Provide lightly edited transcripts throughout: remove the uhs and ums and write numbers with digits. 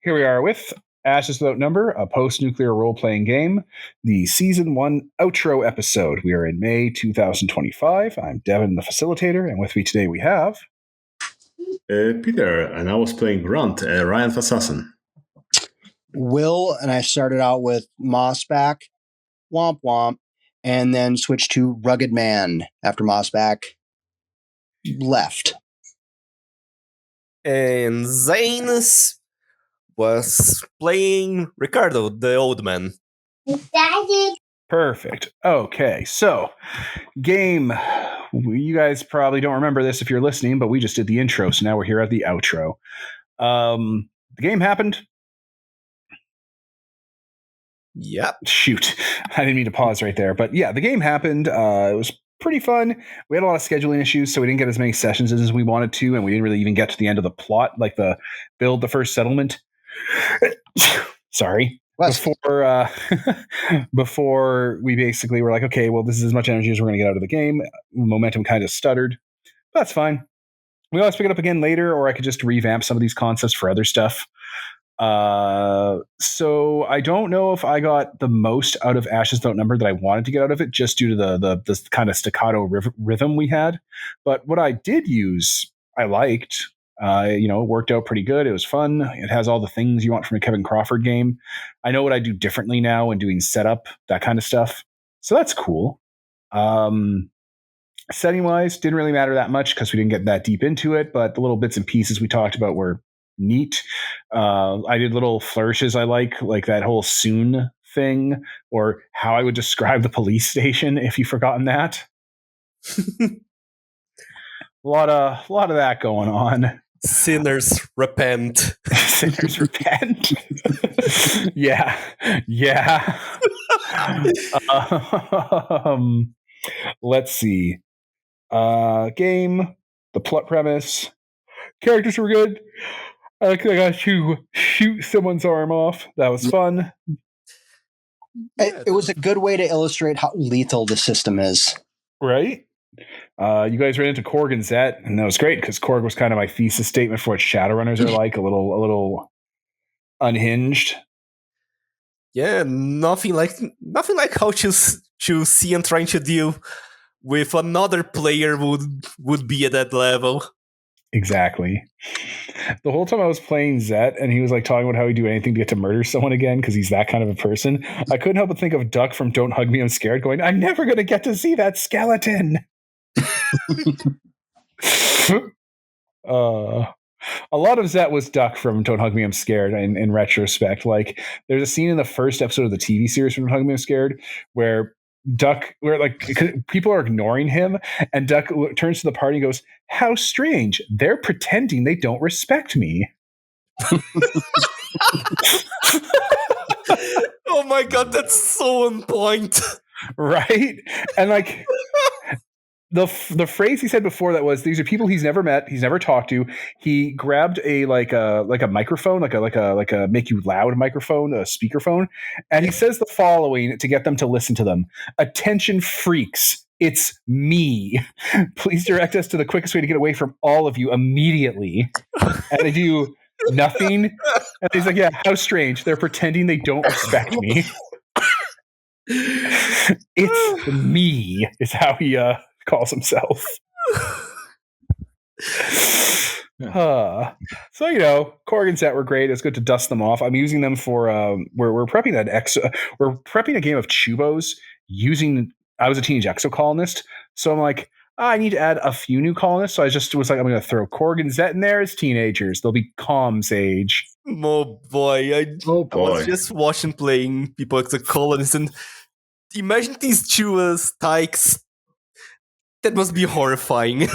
Here we are with Ashes Without Number, a post-nuclear role-playing game, the Season 1 outro episode. We are in May 2025. I'm Devin, the facilitator, and with me today we have... Peter, and I was playing Grunt, Ryan Assassin. Will, and I started out with Mossback, Womp Womp, and then switched to Rugged Man after Mossback left. And Zanes was playing Ricardo, the old man. Perfect. Okay, so game. You guys probably don't remember this if you're listening, but we just did the intro, so now we're here at the outro. The game happened. Yep. Shoot, I didn't mean to pause right there, but yeah, the game happened. It was pretty fun. We had a lot of scheduling issues, so we didn't get as many sessions as we wanted to, and we didn't really even get to the end of the plot, like the build the first settlement. Sorry. Before we basically were like, okay, well, this is as much energy as we're going to get out of the game. Momentum kind of stuttered. But that's fine. We always pick it up again later, or I could just revamp some of these concepts for other stuff. So I don't know if I got the most out of Ashes Without Number that I wanted to get out of it, just due to the kind of staccato rhythm we had. But what I did use, I liked. It worked out pretty good. It was fun. It has all the things you want from a Kevin Crawford game. I know what I do differently now in doing setup, that kind of stuff. So that's cool. Setting wise, didn't really matter that much because we didn't get that deep into it, but the little bits and pieces we talked about were neat. I did little flourishes I like that whole soon thing, or how I would describe the police station if you've forgotten that. A lot of that going on. Sinners repent. Sinners repent. Yeah. Let's see. Game, the plot premise, characters were good. I got to shoot someone's arm off. That was fun. It was a good way to illustrate how lethal the system is. Right? You guys ran into Korg and Zet, and that was great because Korg was kind of my thesis statement for what Shadowrunners are like, a little unhinged. Yeah, nothing like how to see and trying to deal with another player would be at that level. Exactly. The whole time I was playing Zet, and he was like talking about how he'd do anything to get to murder someone again because he's that kind of a person, I couldn't help but think of Duck from Don't Hug Me, I'm Scared, going, I'm never going to get to see that skeleton. A lot of Zet was Duck from Don't Hug Me, I'm Scared in retrospect. Like, there's a scene in the first episode of the TV series from Don't Hug Me, I'm Scared where people are ignoring him, and Duck turns to the party and goes, how strange, they're pretending they don't respect me. Oh my god, that's so on point. Right? And like the phrase he said before that was, these are people he's never met, he's never talked to. He grabbed a microphone, like a make you loud microphone, a speakerphone, and he says the following to get them to listen to them. Attention freaks, it's me. Please direct us to the quickest way to get away from all of you immediately. And they do nothing. And he's like, yeah, how strange. They're pretending they don't respect me. It's me is how he calls himself. So Korg and Zet were great. It's good to dust them off. I'm using them for we're prepping we're prepping a game of Chubos using. I was a teenage exo colonist, so I'm like, I need to add a few new colonists. So I just was like, I'm going to throw Korg and Zet in there as teenagers. They'll be comms age. Oh boy, I was just watching playing people as a colonist, and imagine these two tykes. That must be horrifying.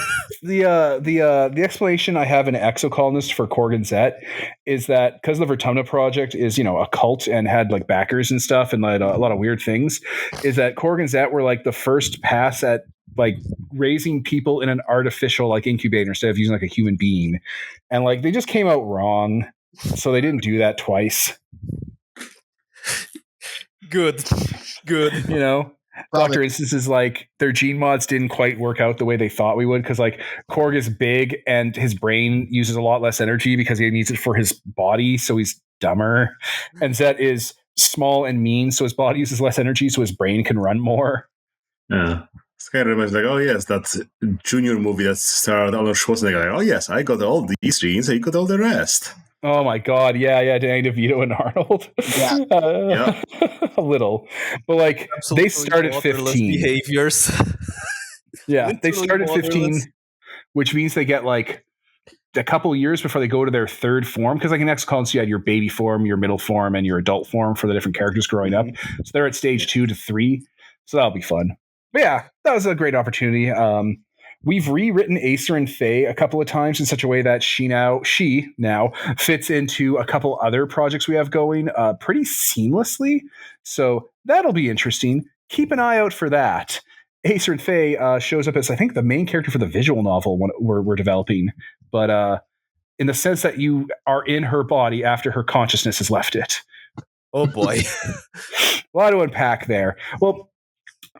The explanation I have in Exocolonist for Korg and Zet is that because the Vertumna project is a cult and had like backers and stuff and like a lot of weird things, is that Korg and Zet were like the first pass at like raising people in an artificial like incubator instead of using like a human being, and like they just came out wrong, so they didn't do that twice. Good. Dr. Instance is like their gene mods didn't quite work out the way they thought we would, because like Korg is big and his brain uses a lot less energy because he needs it for his body, so he's dumber. And Zet is small and mean, so his body uses less energy, so his brain can run more. Yeah. It's kind of reminds like, oh yes, that's a Junior movie that starred Arnold Schwarzenegger. Like, oh yes, I got all these genes, and you got all the rest. Oh my god, yeah, Danny DeVito and Arnold. Yeah, a little, but like Absolutely they start at 15 behaviors. Yeah, they start at 15, which means they get like a couple years before they go to their third form. Because like in XCOM, you had your baby form, your middle form, and your adult form for the different characters growing up. So they're at stage 2 to 3. So that'll be fun. But yeah, that was a great opportunity. We've rewritten Acer and Faye a couple of times in such a way that she now fits into a couple other projects we have going pretty seamlessly. So that'll be interesting. Keep an eye out for that. Acer and Faye shows up as, I think, the main character for the visual novel we're developing. But in the sense that you are in her body after her consciousness has left it. Oh boy. A lot to unpack there. Well,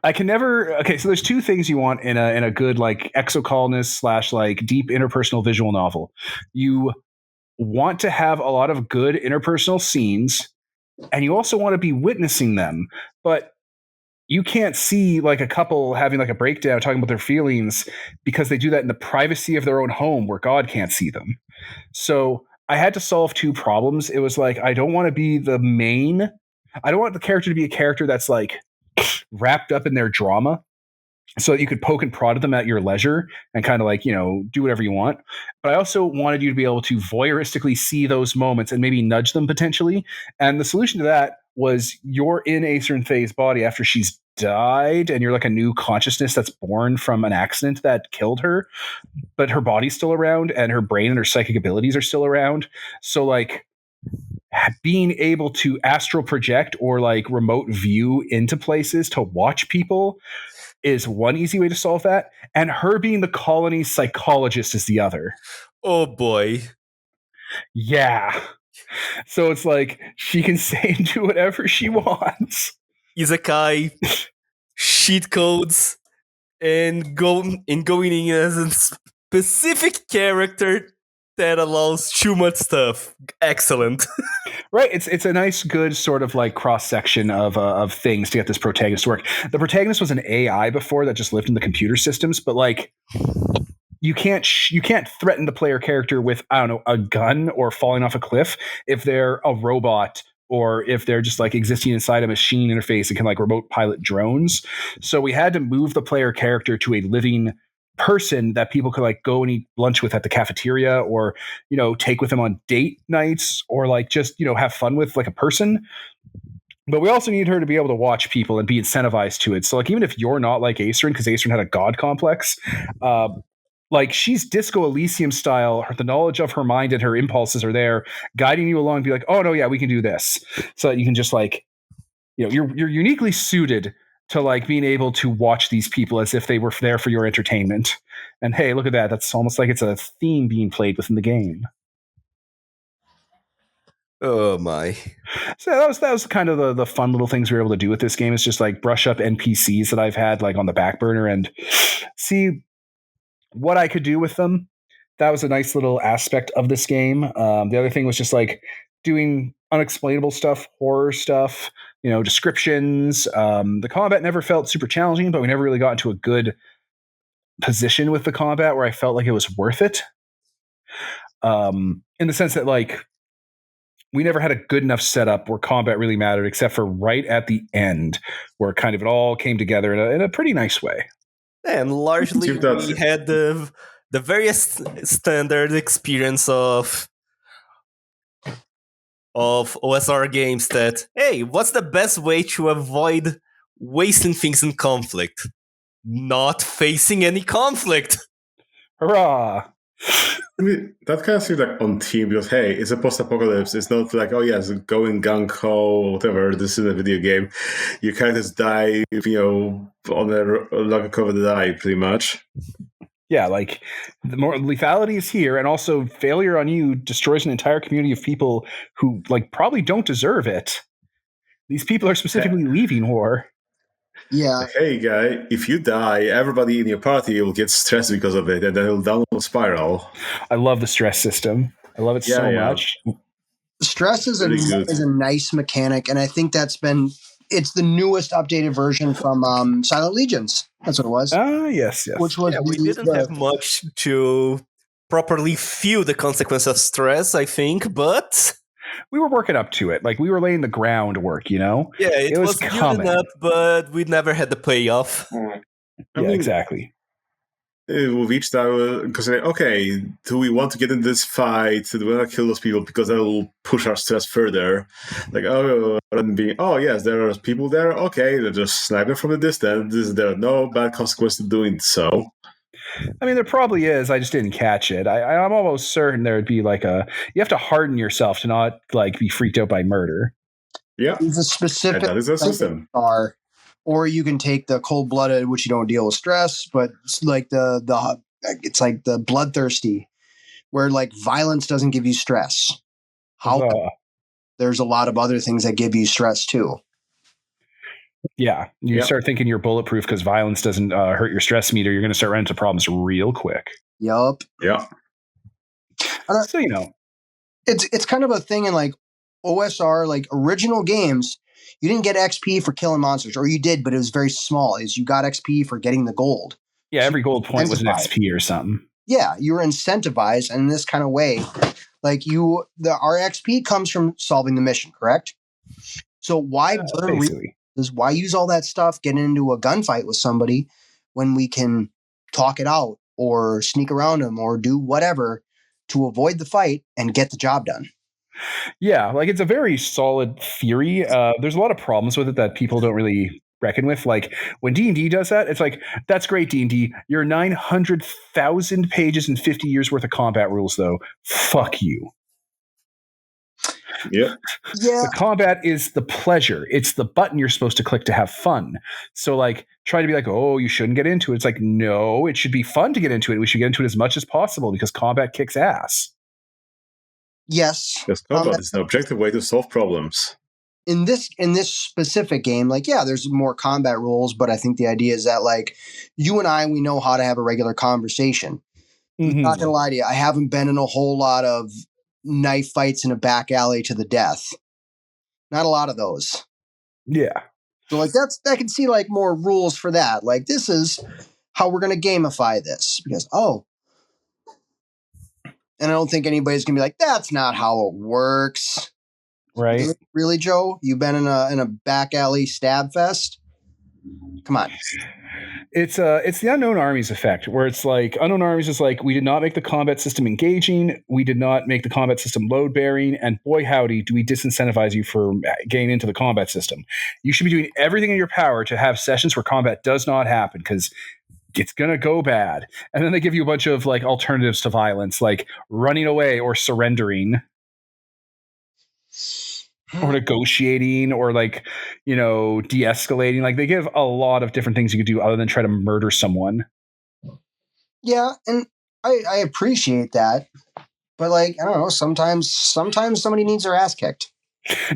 I can never. Okay, so there's two things you want in a good like exocolonist / like deep interpersonal visual novel. You want to have a lot of good interpersonal scenes, and you also want to be witnessing them. But you can't see like a couple having like a breakdown talking about their feelings because they do that in the privacy of their own home where God can't see them. So I had to solve two problems. It was like I don't want to be the main. I don't want the character to be a character that's like wrapped up in their drama so that you could poke and prod at them at your leisure and kind of like, do whatever you want. But I also wanted you to be able to voyeuristically see those moments and maybe nudge them potentially. And the solution to that was you're in Acer and Faye's body after she's died, and you're like a new consciousness that's born from an accident that killed her, but her body's still around and her brain and her psychic abilities are still around. So like being able to astral project or like remote view into places to watch people is one easy way to solve that. And her being the colony's psychologist is the other. Oh boy. Yeah. So it's like she can say and do whatever she wants. Isekai, cheat codes, and going in as a specific character that allows too much stuff. Excellent. Right. It's a nice, good sort of like cross section of things to get this protagonist to work. The protagonist was an AI before that just lived in the computer systems, but like you can't threaten the player character with, I don't know, a gun or falling off a cliff if they're a robot or if they're just like existing inside a machine interface and can like remote pilot drones. So we had to move the player character to a living person that people could like go and eat lunch with at the cafeteria or take with them on date nights or like just have fun with like a person. But we also need her to be able to watch people and be incentivized to it. So like even if you're not like Aceryn, because Aceryn had a god complex, like she's Disco Elysium style, the knowledge of her mind and her impulses are there guiding you along, be like, oh no, yeah, we can do this. So that you can just like, you're uniquely suited to like being able to watch these people as if they were there for your entertainment. And hey, look at that. That's almost like it's a theme being played within the game. Oh my. So that was kind of the fun little things we were able to do with this game. Is just like brush up NPCs that I've had like on the back burner and see what I could do with them. That was a nice little aspect of this game. The other thing was just like doing unexplainable stuff, horror stuff, descriptions. The combat never felt super challenging, but we never really got into a good position with the combat where I felt like it was worth it. In the sense that like we never had a good enough setup where combat really mattered, except for right at the end where kind of it all came together in a pretty nice way. And largely we had the very standard experience of OSR games that, hey, what's the best way to avoid wasting things in conflict? Not facing any conflict. Hurrah! I mean, that kind of seems like on team because, hey, it's a post-apocalypse. It's not like, oh, yes, going gung-ho, whatever. This is a video game. You kind of just die, on a like a cover to die, pretty much. Yeah, like the more lethality is here, and also failure on you destroys an entire community of people who like probably don't deserve it. These people are specifically leaving war. Yeah. Like, hey, guy, if you die, everybody in your party will get stressed because of it, and then it'll download Spiral. I love the stress system. I love it so much. Stress is a nice mechanic, and I think it's the newest updated version from Silent Legions. That's what it was. Yes. Which was we didn't have much to properly feel the consequence of stress, I think, but we were working up to it. Like, we were laying the groundwork, you know? Yeah, it was building up, but we never had the payoff. I mean, exactly. With each time, because okay, do we want to get in this fight? Do we want to kill those people because that will push our stress further? Like, yes, there are people there. Okay, they're just sniping from a distance. There are no bad consequences to doing so. I mean, there probably is. I just didn't catch it. I'm almost certain there would be like you have to harden yourself to not like be freaked out by murder. Yeah, it's a specific. That is a system. Or you can take the cold-blooded, which you don't deal with stress, but it's like it's like the bloodthirsty, where like violence doesn't give you stress. There's a lot of other things that give you stress too. Yeah, you start thinking you're bulletproof because violence doesn't hurt your stress meter. You're going to start running into problems real quick. Yup. Yeah. So you know, it's kind of a thing in like OSR, like original games. You didn't get XP for killing monsters, or you did, but it was very small. You got XP for getting the gold. Yeah, every gold point was an XP or something. Yeah, you were incentivized, and in this kind of way, like our XP comes from solving the mission, correct? So why use all that stuff getting into a gunfight with somebody when we can talk it out or sneak around them or do whatever to avoid the fight and get the job done? Yeah, like it's a very solid theory. There's a lot of problems with it that people don't really reckon with. Like when D&D does that, it's like, that's great, D&D. Your 900,000 pages and 50 years worth of combat rules, though. Fuck you. Yeah. The combat is the pleasure. It's the button you're supposed to click to have fun. So like try to be like, oh, you shouldn't get into it. It's like, no, it should be fun to get into it. We should get into it as much as possible because combat kicks ass. Yes. Because combat is an objective way to solve problems. In this specific game, like, yeah, there's more combat rules, but I think the idea is that like you and I, we know how to have a regular conversation. Mm-hmm. I'm not gonna lie to you, I haven't been in a whole lot of knife fights in a back alley to the death. Not a lot of those. Yeah. So like I can see like more rules for that. Like this is how we're gonna gamify this because and I don't think anybody's gonna be like, that's not how it works. Right. Really, Joe? You've been in a back alley stab fest? Come on. It's the Unknown Armies effect, where it's like Unknown Armies is like, we did not make the combat system engaging, we did not make the combat system load bearing, and boy howdy, do we disincentivize you for getting into the combat system. You should be doing everything in your power to have sessions where combat does not happen because it's gonna go bad. And then they give you a bunch of like alternatives to violence, like running away or surrendering. Or negotiating or like, you know, de-escalating. Like they give a lot of different things you could do other than try to murder someone. Yeah, and I appreciate that. But like, I don't know, sometimes somebody needs their ass kicked.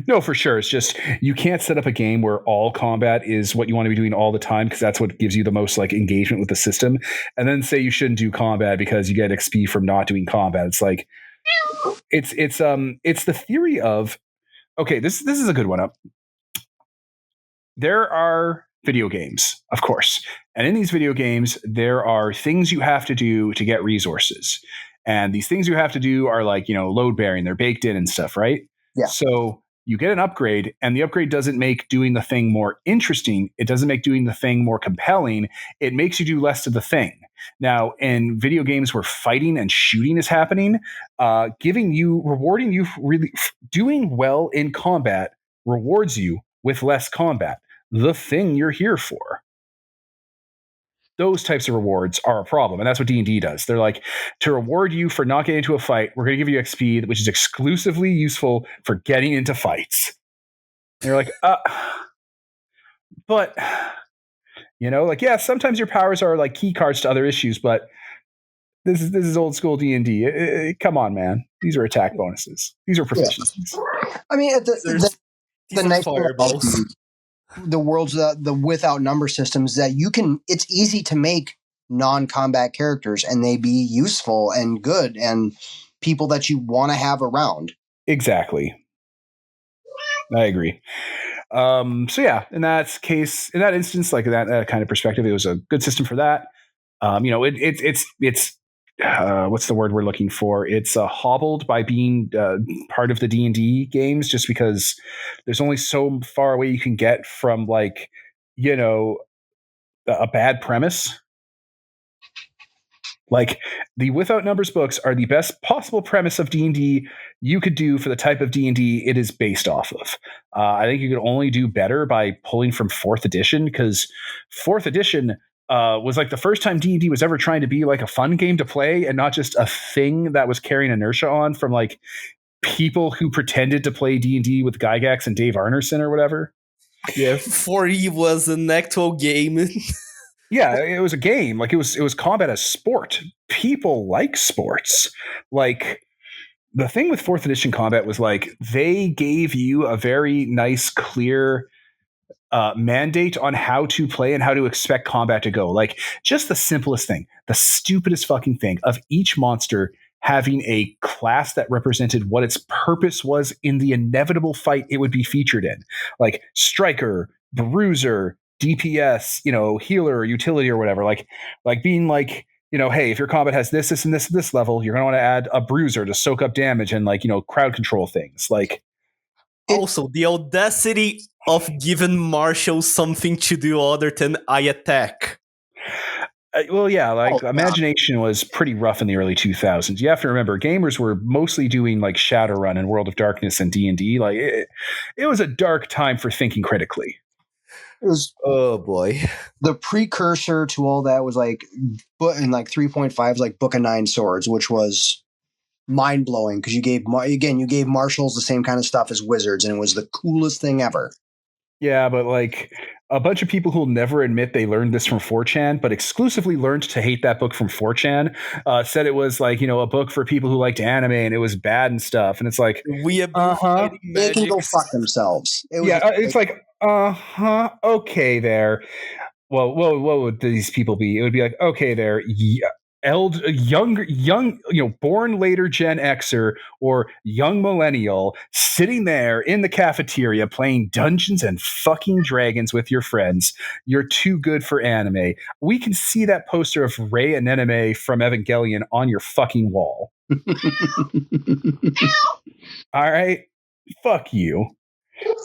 No, for sure. It's just you can't set up a game where all combat is what you want to be doing all the time because that's what gives you the most like engagement with the system. And then say you shouldn't do combat because you get XP from not doing combat. It's like it's the theory of, okay, this is a good one. There are video games, of course. And in these video games, there are things you have to do to get resources. And these things you have to do are like, you know, load bearing. They're baked in and stuff, right? Yeah. So you get an upgrade, and the upgrade doesn't make doing the thing more interesting. It doesn't make doing the thing more compelling. It makes you do less of the thing. Now, in video games where fighting and shooting is happening, rewarding you, really doing well in combat rewards you with less combat, the thing you're here for. Those types of rewards are a problem, and that's what D&D does. They're like, to reward you for not getting into a fight, we're going to give you XP, which is exclusively useful for getting into fights. And you're like, but, you know, like, yeah, sometimes your powers are like key cards to other issues, but this is old school D&D. Come on, man. These are attack bonuses. These are proficiencies. I mean, the nice fireballs. the world's the without number systems that it's easy to make non-combat characters and they be useful and good and people that you want to have around. Exactly. I agree. So yeah, in that instance, like that kind of perspective, it was a good system for that. It's what's the word we're looking for? It's hobbled by being part of the D&D games, just because there's only so far away you can get from like, a bad premise. Like the Without Numbers books are the best possible premise of D&D you could do for the type of D&D it is based off of. I think you could only do better by pulling from 4th edition, because 4th edition was like the first time D&D was ever trying to be like a fun game to play and not just a thing that was carrying inertia on from like people who pretended to play D&D with Gygax and Dave Arneson or whatever. Yeah, 4E was an actual game. Yeah, it was a game. Like it was combat as sport. People like sports. Like the thing with 4th edition combat was like they gave you a very nice, clear mandate on how to play and how to expect combat to go. Like just the simplest thing, the stupidest fucking thing of each monster having a class that represented what its purpose was in the inevitable fight it would be featured in. Like striker, bruiser, DPS, healer, utility, or whatever. Like being like, hey, if your combat has this, and this level, you're going to want to add a bruiser to soak up damage and crowd control things. Like, also the audacity of giving Marshall something to do other than I attack. Well, yeah, Imagination was pretty rough in the early 2000s. You have to remember, gamers were mostly doing like Shadowrun and World of Darkness and D&D. Like it was a dark time for thinking critically. It was, oh boy, the precursor to all that was like in like 3.5 like Book of Nine Swords, which was mind blowing because you gave marshals the same kind of stuff as wizards, and it was the coolest thing ever. Yeah, but like a bunch of people who'll never admit they learned this from 4chan, but exclusively learned to hate that book from 4chan, said it was like, a book for people who liked anime and it was bad and stuff. And it's like, they can go fuck themselves. It's like, okay there. Well, what would these people be? It would be like, okay there, young, born later Gen Xer or young millennial sitting there in the cafeteria playing Dungeons and fucking Dragons with your friends. You're too good for anime. We can see that poster of Rei Anemone from Evangelion on your fucking wall. All right, fuck you.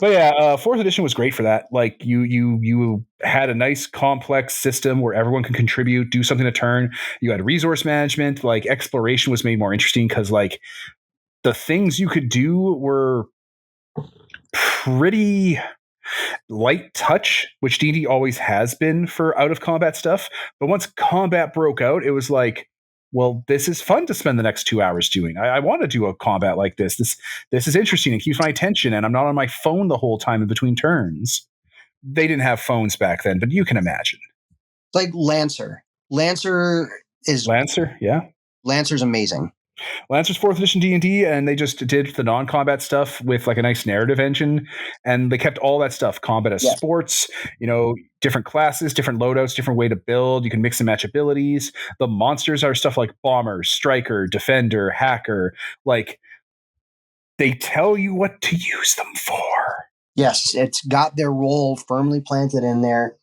But yeah, 4th edition was great for that. Like you had a nice complex system where everyone can contribute, do something a turn. You had resource management, like exploration was made more interesting because like the things you could do were pretty light touch, which D&D always has been for out of combat stuff. But once combat broke out, it was like, well, this is fun to spend the next 2 hours doing. I want to do a combat like this. This is interesting and keeps my attention, and I'm not on my phone the whole time in between turns. They didn't have phones back then, but you can imagine. Like Lancer. Lancer's amazing. Lancer's 4th edition D&D, and they just did the non-combat stuff with like a nice narrative engine, and they kept all that stuff, combat as sports, different classes, different loadouts, different way to build. You can mix and match abilities. The monsters are stuff like bomber, striker, defender, hacker. Like they tell you what to use them for. Yes, it's got their role firmly planted in there.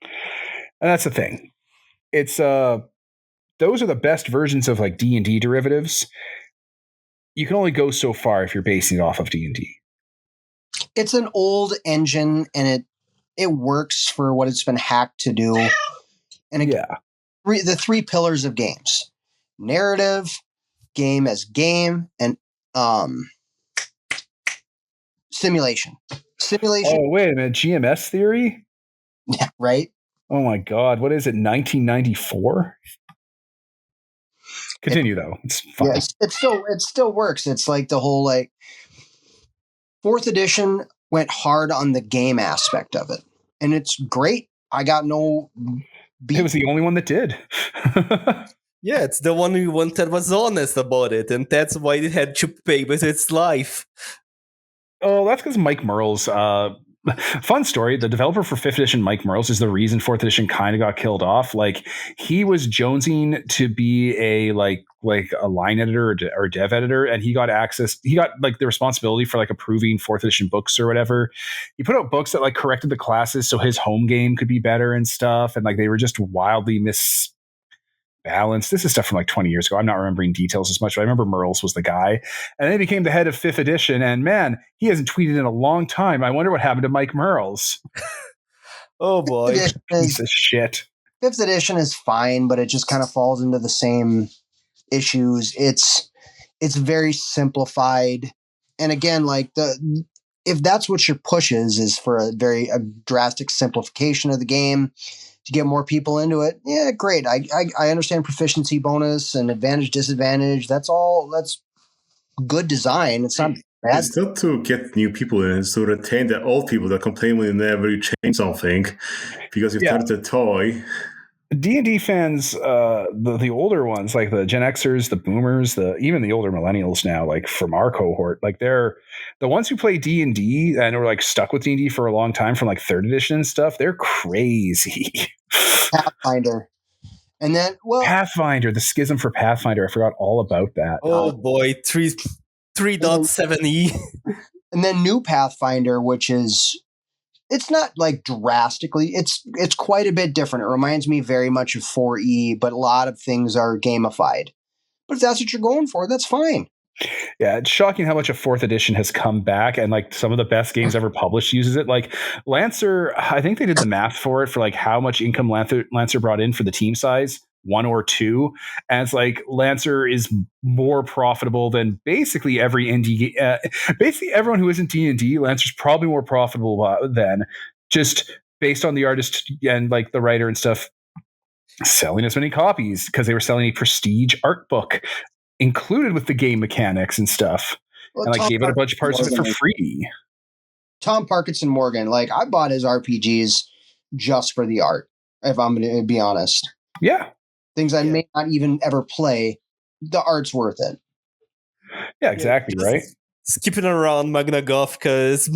And that's the thing. It's those are the best versions of like D&D derivatives. You can only go so far if you're basing it off of D&D. It's an old engine, and it works for what it's been hacked to do. And the 3 pillars of games: narrative, game as game, and simulation. Oh, wait a minute. GMS theory? Yeah, right? Oh my God. What is it? 1994? Continue though. It's fine. Yeah, it still works. It's like the whole 4th edition went hard on the game aspect of it, and it's great. I got no beat. It was the only one that did. Yeah, it's the one that was honest about it, and that's why it had to pay with its life. Oh, that's because Mike Mearls fun story. The developer for 5th edition, Mike Mearls, is the reason 4th edition kind of got killed off. Like, he was jonesing to be a like a line editor or dev editor, and he got access. He got like the responsibility for like approving 4th edition books or whatever. He put out books that like corrected the classes so his home game could be better and stuff, and like they were just wildly balanced. This is stuff from like 20 years ago. I'm not remembering details as much, but I remember Mearls was the guy. And then he became the head of 5th edition. And man, he hasn't tweeted in a long time. I wonder what happened to Mike Mearls. Oh boy. Piece of shit. 5th edition is fine, but it just kind of falls into the same issues. It's very simplified. And again, like if that's what your push is for a drastic simplification of the game, to get more people into it, yeah, great. I understand proficiency bonus and advantage, disadvantage. That's good design. It's not bad. It's not to get new people in, it's to retain the old people that complain whenever you change something because you've turned a toy. D&D fans, the older ones, like the Gen Xers, the Boomers, even the older millennials now, like from our cohort, like they're the ones who play D&D and are like stuck with D&D for a long time from like 3rd edition and stuff. They're crazy. Pathfinder. And then, Pathfinder, the schism for Pathfinder. I forgot all about that. Oh boy, 3.7e. And then new Pathfinder, which is, it's not like drastically, it's quite a bit different. It reminds me very much of 4E, but a lot of things are gamified. But if that's what you're going for, that's fine. Yeah, it's shocking how much a 4th edition has come back, and like some of the best games ever published uses it. Like Lancer, I think they did the math for it for like how much income Lancer brought in for the team size, 1 or 2, and it's like Lancer is more profitable than basically every indie. Basically, everyone who isn't D&D, Lancer's probably more profitable than, just based on the artist and like the writer and stuff selling as many copies because they were selling a prestige art book included with the game mechanics and stuff. Well, and like gave it a bunch of parts of it for free. Tom Parkinson Morgan, like I bought his RPGs just for the art, if I'm going to be honest. Yeah. Things I may not even ever play, the art's worth it. Yeah, exactly, right? Skipping around Magna Gothika is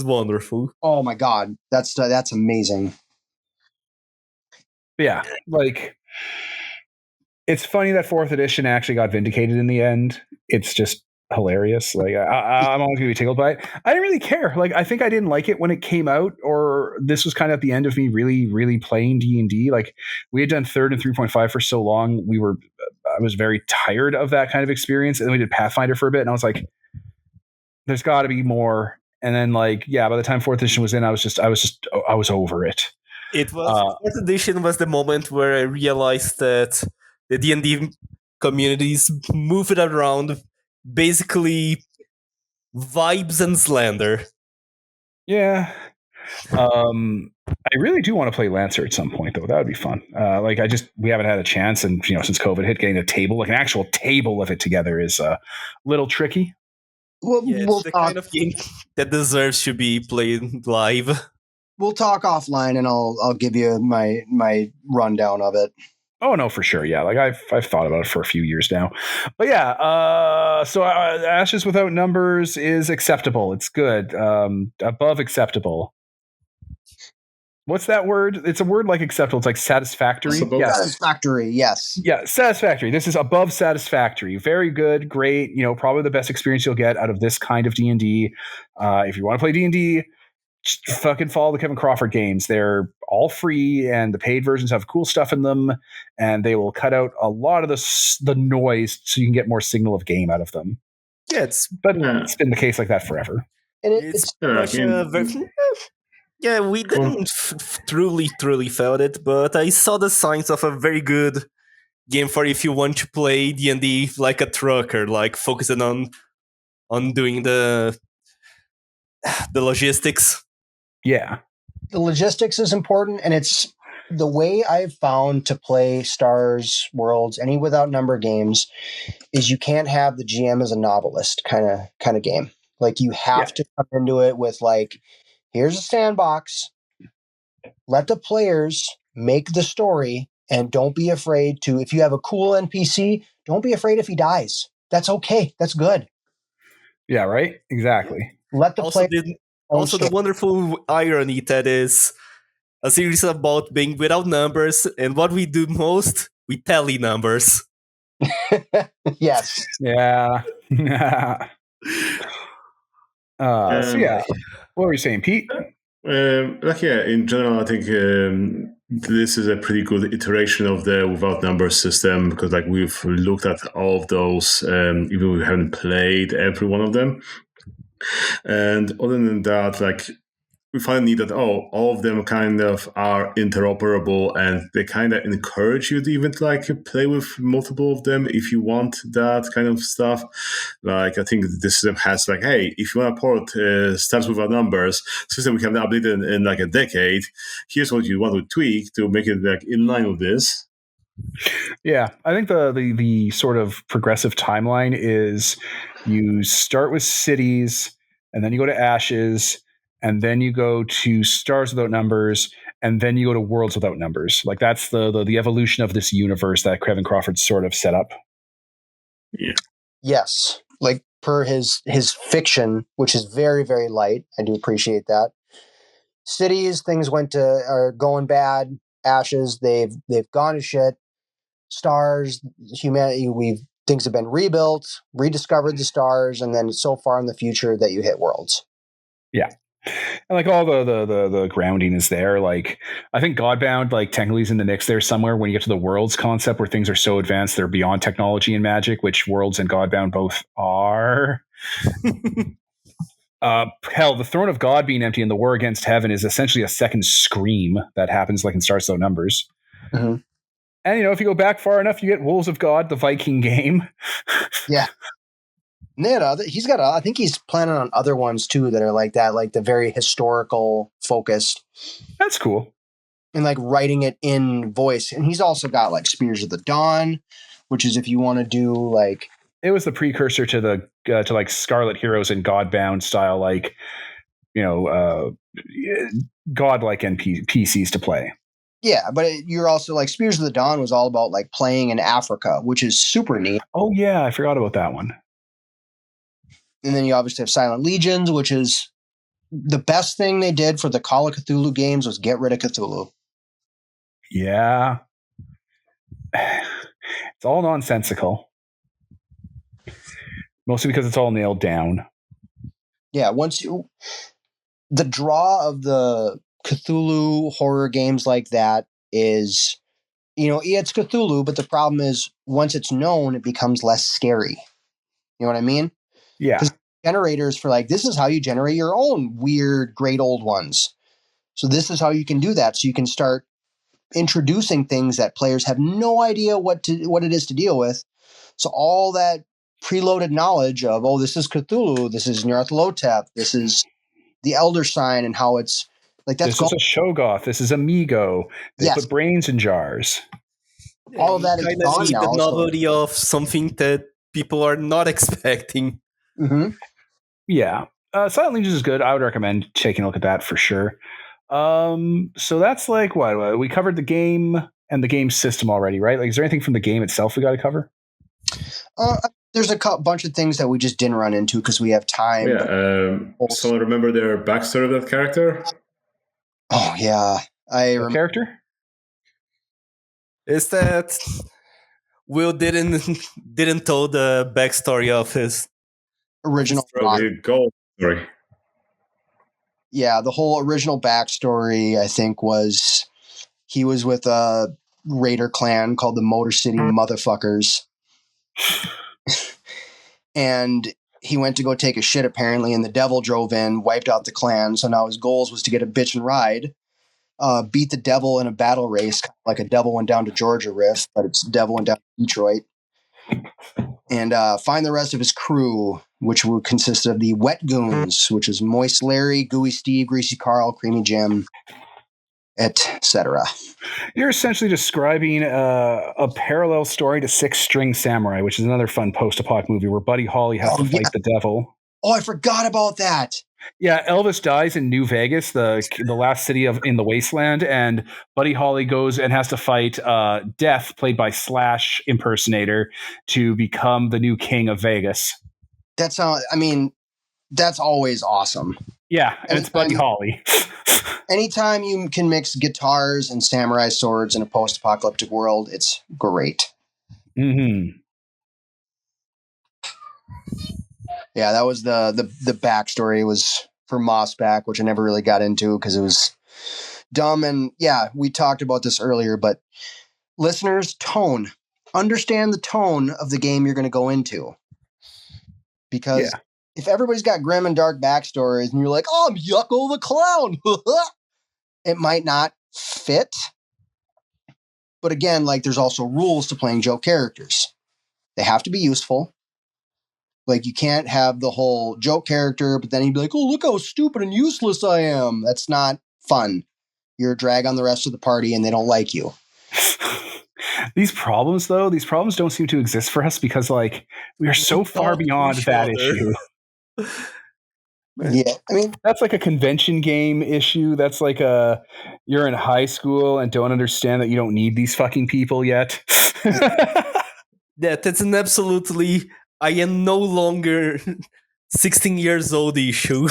wonderful. Oh my god, that's amazing. Yeah, like it's funny that 4th edition actually got vindicated in the end. It's just hilarious. Like I'm always gonna be tickled by it. I didn't really care. Like I think I didn't like it when it came out, or this was kind of at the end of me really, really playing D&D. Like we had done 3rd and 3.5 for so long. I was very tired of that kind of experience. And then we did Pathfinder for a bit, and I was like, there's got to be more. And then like, yeah, by the time 4th edition was in, I was over it. It was 4th edition was the moment where I realized that the D&D communities move it around basically vibes and slander. Yeah. I really do want to play Lancer at some point though. That would be fun. We haven't had a chance, and since COVID hit, getting a table, like an actual table of it together is a little tricky. It's the kind of game that deserves to be played live. We'll talk offline, and I'll give you my rundown of it. Oh no, for sure. Yeah, like I've thought about it for a few years now, but yeah. So Ashes Without Numbers is acceptable. It's good. Above acceptable. What's that word? It's a word like acceptable. It's like satisfactory. Yes. Satisfactory. Yes. Yeah, satisfactory. This is above satisfactory. Very good. Great. Probably the best experience you'll get out of this kind of D&D. If you want to play D&D, just fucking follow the Kevin Crawford games. They're all free, and the paid versions have cool stuff in them, and they will cut out a lot of the noise so you can get more signal of game out of them. Yeah, it's been the case like that forever. And it's yeah, we didn't truly felt it, but I saw the signs of a very good game for if you want to play D&D like a trucker, like focusing on doing the logistics. Yeah. The logistics is important, and it's the way I've found to play Stars, Worlds, any Without Number games is you can't have the GM as a novelist kind of game. Like you have to come into it with like, here's a sandbox. Let the players make the story, and don't be afraid to, if you have a cool NPC, don't be afraid if he dies. That's okay. That's good. Yeah, right? Exactly. Let the players Also, the wonderful irony that is a series about being without numbers, and what we do most, we tally numbers. Yes. Yeah. So yeah, what were you saying, Pete? In general, I think this is a pretty good iteration of the without numbers system, because like we've looked at all of those, even we haven't played every one of them. And other than that, like we finally need that all of them kind of are interoperable, and they kind of encourage you to even like play with multiple of them if you want that kind of stuff. Like I think this system has like, hey, if you want to port starts without numbers system we have not updated in like a decade, here's what you want to tweak to make it like in line with this. Yeah, I think the sort of progressive timeline is you start with cities, and then you go to ashes, and then you go to stars without numbers, and then you go to worlds without numbers. Like that's the evolution of this universe that Kevin Crawford sort of set up. Yeah. Yes, like per his fiction, which is very, very light. I do appreciate that. Cities, things are going bad. Ashes, they've gone to shit. Stars, humanity, things have been rebuilt, rediscovered the stars, and then so far in the future that you hit worlds. Yeah. And like all the grounding is there. Like I think Godbound like technically is in the mix there somewhere when you get to the worlds concept where things are so advanced they're beyond technology and magic, which Worlds and Godbound both are. Hell, the Throne of God being empty and the War Against Heaven is essentially a second Scream that happens like in Stars Without Numbers. Mm-hmm. And if you go back far enough, you get Wolves of God, the Viking game. Yeah. No, he's got. I think he's planning on other ones too that are like that, like the very historical focused. That's cool. And like writing it in voice, and he's also got like Spears of the Dawn, which is if you want to do like. It was the precursor to the to like Scarlet Heroes and Godbound style, like godlike NPCs to play. Yeah, but you're also like Spears of the Dawn was all about like playing in Africa, which is super neat. Oh yeah, I forgot about that one. And then you obviously have Silent Legions, which is the best thing they did for the Call of Cthulhu games was get rid of Cthulhu. Yeah. It's all nonsensical. Mostly because it's all nailed down. Yeah, the draw of the Cthulhu horror games like that is, it's Cthulhu, but the problem is once it's known, it becomes less scary. You know what I mean? Yeah. Generators for like, this is how you generate your own weird, great old ones. So this is how you can do that. So you can start introducing things that players have no idea what it is to deal with. So all that preloaded knowledge of, this is Cthulhu, this is Nyarlathotep, this is the Elder Sign, and how it's like that's. This is a Shoggoth. This is Amigo. They put brains in jars. All of that is gone now. The novelty of something that people are not expecting. Mm-hmm. Yeah. Silent Legions is good. I would recommend taking a look at that for sure. So that's like what we covered the game and the game system already, right? Like, is there anything from the game itself we got to cover? There's a bunch of things that we just didn't run into because we have time. Yeah. So remember their backstory of that character? Oh yeah, character. Is that Will didn't tell the backstory of his original goal story? Yeah, the whole original backstory, I think, was he was with a raider clan called the Motor City Motherfuckers. And he went to go take a shit, apparently, and the devil drove in, wiped out the clan. So now his goals was to get a bitch and ride, beat the devil in a battle race, like a devil went down to Georgia riff, but it's devil went down to Detroit. And find the rest of his crew, which would consist of the Wet Goons, which is Moist Larry, Gooey Steve, Greasy Carl, Creamy Jim, etc. You're essentially describing a parallel story to Six String Samurai, which is another fun post-apoc movie where Buddy Holly has to fight the devil. Oh, I forgot about that. Yeah, Elvis dies in New Vegas, the last city in the wasteland, and Buddy Holly goes and has to fight Death, played by Slash impersonator, to become the new king of Vegas. That's how. I mean, that's always awesome. Yeah, and it's Buddy Holly. Anytime you can mix guitars and samurai swords in a post-apocalyptic world, it's great. Mm-hmm. Yeah, that was the backstory was for Mossback, which I never really got into because it was dumb. And yeah, we talked about this earlier, but listeners, tone. Understand the tone of the game you're going to go into. Because if everybody's got grim and dark backstories and you're like, oh, I'm Yucko the Clown, it might not fit. But again, like there's also rules to playing joke characters. They have to be useful. Like you can't have the whole joke character, but then he'd be like, oh, look how stupid and useless I am. That's not fun. You're a drag on the rest of the party and they don't like you. These problems don't seem to exist for us because like we are so far beyond that issue. Yeah, I mean that's like a convention game issue. That's like you're in high school and don't understand that you don't need these fucking people yet. That's an absolutely I am no longer 16 years old issue.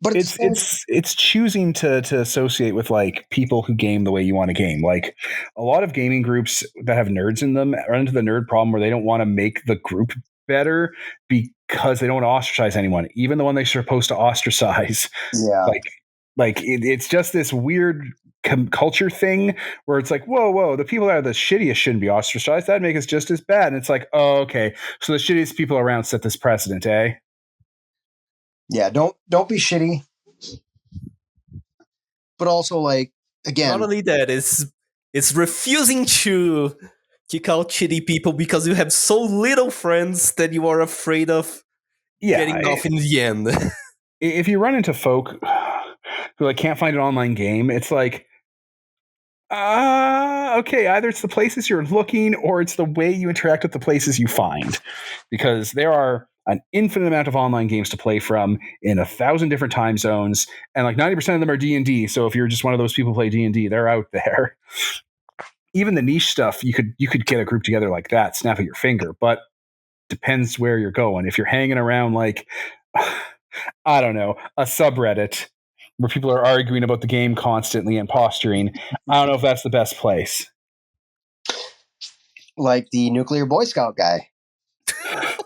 But it's choosing to associate with like people who game the way you want to game. Like a lot of gaming groups that have nerds in them run into the nerd problem where they don't want to make the group better because they don't want to ostracize anyone, even the one they're supposed to ostracize. Yeah, it's just this weird culture thing where it's like, whoa, the people that are the shittiest shouldn't be ostracized. That'd make us just as bad. And it's like, oh, okay, so the shittiest people around set this precedent, eh? Yeah, don't be shitty. But also, like, again, not only that, it's refusing to kick out shitty people because you have so little friends that you are afraid of getting off in the end. If you run into folk who like can't find an online game, it's like, okay, either it's the places you're looking or it's the way you interact with the places you find, because there are an infinite amount of online games to play from in 1,000 different time zones, and like 90% of them are D&D. So if you're just one of those people who play D&D, they're out there. Even the niche stuff, you could get a group together like that, snap at your finger, but depends where you're going. If you're hanging around like, I don't know, a subreddit where people are arguing about the game constantly and posturing, I don't know if that's the best place. Like the Nuclear Boy Scout guy.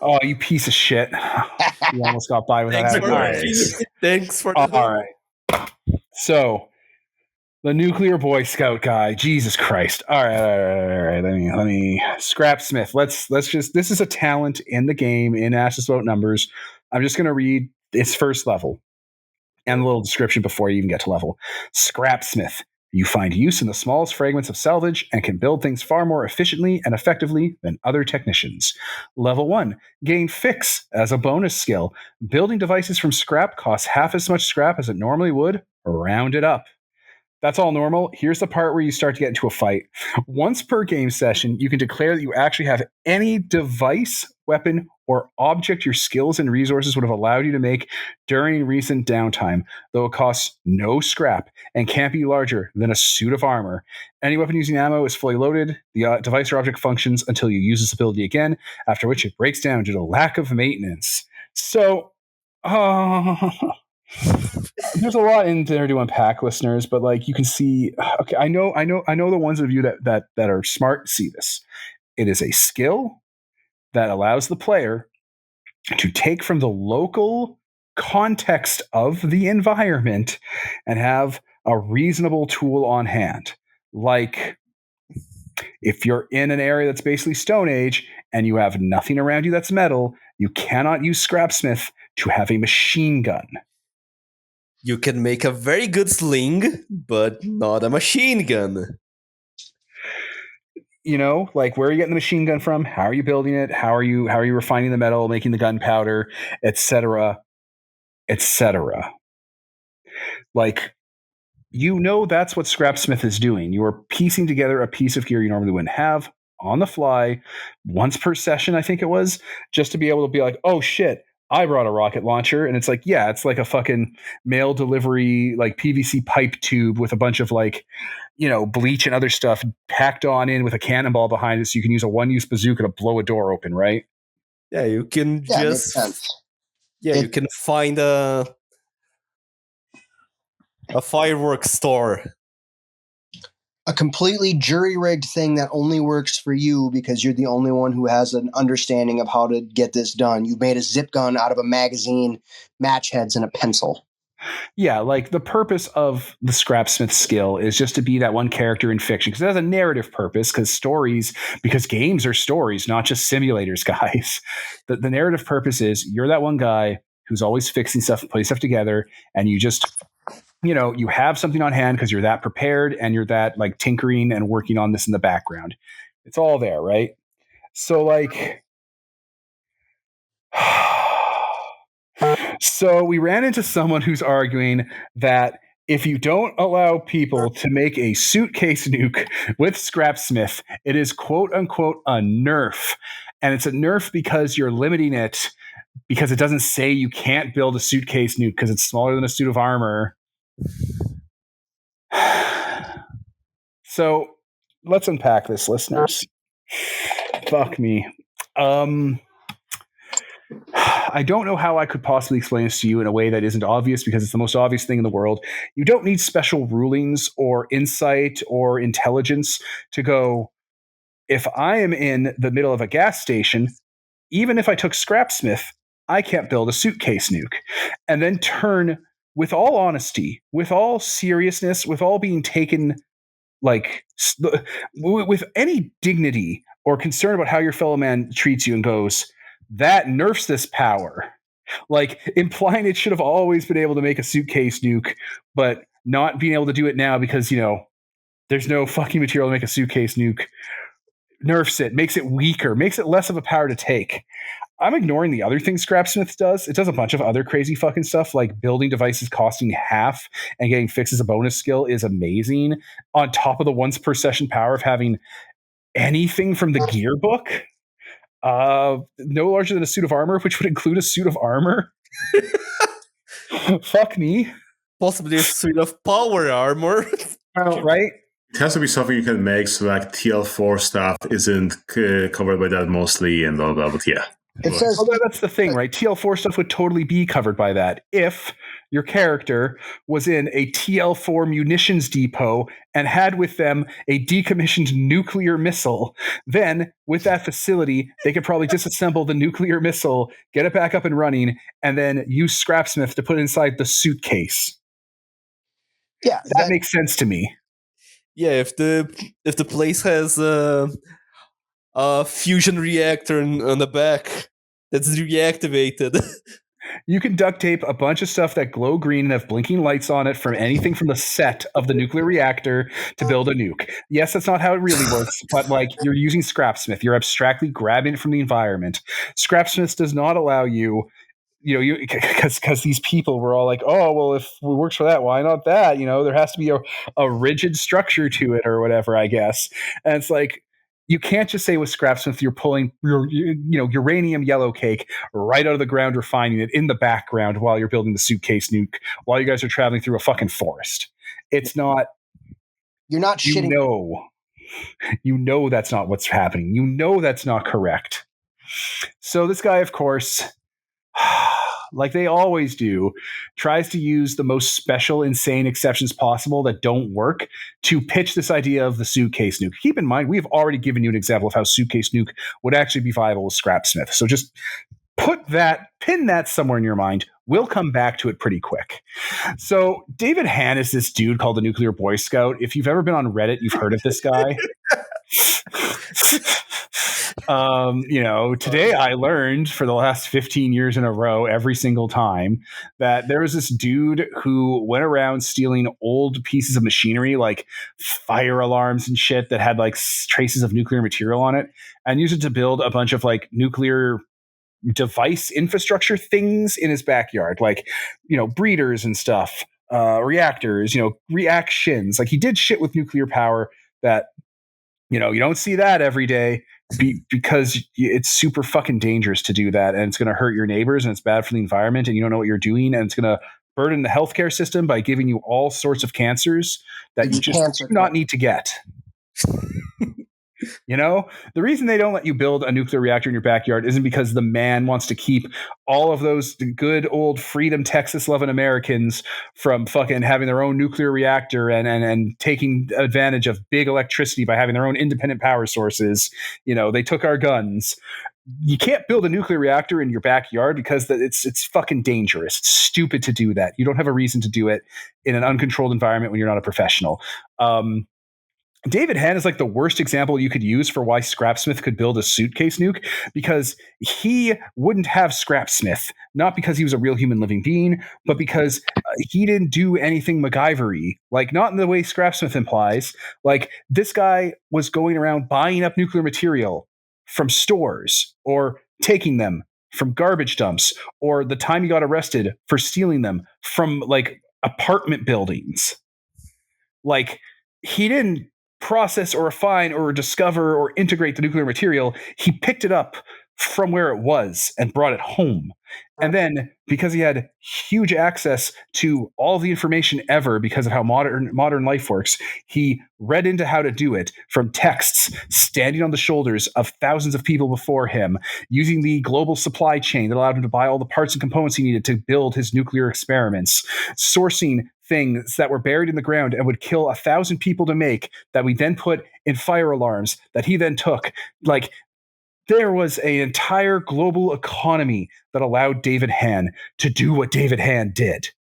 Oh, you piece of shit. You almost got by without that. Thanks for all right. So, the Nuclear Boy Scout guy. Jesus Christ. All right. Let me Scrapsmith. Let's just, this is a talent in the game in Ashes About Numbers. I'm just going to read its first level and a little description before you even get to level. Scrapsmith. You find use in the smallest fragments of salvage and can build things far more efficiently and effectively than other technicians. Level 1. Gain Fix as a bonus skill. Building devices from scrap costs half as much scrap as it normally would. Round it up. That's all normal. Here's the part where you start to get into a fight. Once per game session, you can declare that you actually have any device, weapon, or object your skills and resources would have allowed you to make during recent downtime, though it costs no scrap and can't be larger than a suit of armor. Any weapon using ammo is fully loaded. The device or object functions until you use this ability again, after which it breaks down due to lack of maintenance. So, there's a lot in there to unpack, listeners, but like you can see, okay, I know the ones of you that are smart see this. It is a skill that allows the player to take from the local context of the environment and have a reasonable tool on hand. Like if you're in an area that's basically Stone Age and you have nothing around you that's metal, you cannot use Scrapsmith to have a machine gun. You can make a very good sling, but not a machine gun. You know, like where are you getting the machine gun from? How are you building it? How are you refining the metal, making the gunpowder, etc., etc. Like, you know, that's what Scrapsmith is doing. You are piecing together a piece of gear you normally wouldn't have on the fly, once per session, I think it was, just to be able to be like, oh shit, I brought a rocket launcher. And it's like, yeah, it's like a fucking mail delivery, like PVC pipe tube with a bunch of like, you know, bleach and other stuff packed on in with a cannonball behind it so you can use a one-use bazooka to blow a door open, right? Yeah, you can just you can find a fireworks store. A completely jury-rigged thing that only works for you because you're the only one who has an understanding of how to get this done. You made a zip gun out of a magazine, match heads, and a pencil. Yeah, like the purpose of the Scrapsmith skill is just to be that one character in fiction, because it has a narrative purpose, because games are stories, not just simulators, guys. The narrative purpose is you're that one guy who's always fixing stuff, putting stuff together, and you just, you have something on hand because you're that prepared and you're that like tinkering and working on this in the background. It's all there, right? So like... So we ran into someone who's arguing that if you don't allow people to make a suitcase nuke with Scrapsmith, it is quote unquote a nerf. And it's a nerf because you're limiting it because it doesn't say you can't build a suitcase nuke because it's smaller than a suit of armor. So let's unpack this, listeners. Fuck me. I don't know how I could possibly explain this to you in a way that isn't obvious because it's the most obvious thing in the world. You don't need special rulings or insight or intelligence to go, if I am in the middle of a gas station, even if I took Scrapsmith, I can't build a suitcase nuke. And then turn, with all honesty, with all seriousness, with all being taken, like, with any dignity or concern about how your fellow man treats you and goes, that nerfs this power. Like, implying it should have always been able to make a suitcase nuke, but not being able to do it now because, there's no fucking material to make a suitcase nuke. Nerfs it, makes it weaker, makes it less of a power to take. I'm ignoring the other things Scrapsmith does. It does a bunch of other crazy fucking stuff, like building devices costing half and getting fixed as a bonus skill is amazing. On top of the once per session power of having anything from the gear book. No larger than a suit of armor, which would include a suit of armor. Fuck me. Possibly a suit of power armor. Right? It has to be something you can make so like TL4 stuff isn't covered by that mostly and blah, blah, but yeah. It says that's the thing, right? TL4 stuff would totally be covered by that if your character was in a TL4 munitions depot and had with them a decommissioned nuclear missile. Then, with that facility, they could probably disassemble the nuclear missile, get it back up and running, and then use Scrapsmith to put inside the suitcase. Yeah, that makes sense to me. Yeah, if the place has a fusion reactor on the back that's reactivated. You can duct tape a bunch of stuff that glow green and have blinking lights on it from anything from the set of the nuclear reactor to build a nuke. Yes, that's not how it really works, but like you're using Scrapsmith. You're abstractly grabbing it from the environment. Scrapsmith does not allow you, because these people were all like, oh, well, if it works for that, why not that? There has to be a rigid structure to it or whatever, I guess. And it's like, you can't just say with Scrapsmith you're pulling uranium yellow cake right out of the ground, refining it in the background while you're building the suitcase nuke, while you guys are traveling through a fucking forest. It's not. You're not shitting. You know that's not what's happening. You know that's not correct. So this guy, of course, like they always do, tries to use the most special, insane exceptions possible that don't work to pitch this idea of the suitcase nuke. Keep in mind, we've already given you an example of how suitcase nuke would actually be viable with Scrapsmith. So just pin that somewhere in your mind. We'll come back to it pretty quick. So David Hann is this dude called the Nuclear Boy Scout. If you've ever been on Reddit, you've heard of this guy. Today I learned for the last 15 years in a row, every single time, that there was this dude who went around stealing old pieces of machinery, like fire alarms and shit that had like traces of nuclear material on it, and used it to build a bunch of like nuclear device infrastructure things in his backyard, like, breeders and stuff, reactors, reactions. Like he did shit with nuclear power that, you don't see that every day because it's super fucking dangerous to do that. And it's going to hurt your neighbors and it's bad for the environment and you don't know what you're doing. And it's going to burden the healthcare system by giving you all sorts of cancers that you just do not need to get. You know, the reason they don't let you build a nuclear reactor in your backyard isn't because the man wants to keep all of those good old freedom Texas loving Americans from fucking having their own nuclear reactor and taking advantage of big electricity by having their own independent power sources. You know, they took our guns. You can't build a nuclear reactor in your backyard because it's fucking dangerous. It's stupid to do that. You don't have a reason to do it in an uncontrolled environment when you're not a professional. David Hann is like the worst example you could use for why Scrapsmith could build a suitcase nuke, because he wouldn't have Scrapsmith, not because he was a real human living being, but because he didn't do anything MacGyver-y, like not in the way Scrapsmith implies. Like this guy was going around buying up nuclear material from stores or taking them from garbage dumps, or the time he got arrested for stealing them from like apartment buildings. Like he didn't process or refine or discover or integrate the nuclear material. He picked it up from where it was and brought it home. And then because he had huge access to all the information ever because of how modern life works, he read into how to do it from texts standing on the shoulders of thousands of people before him, using the global supply chain that allowed him to buy all the parts and components he needed to build his nuclear experiments, sourcing things that were buried in the ground and would kill 1,000 people to make, that we then put in fire alarms that he then took. Like, there was an entire global economy that allowed David Hann to do what David Hann did.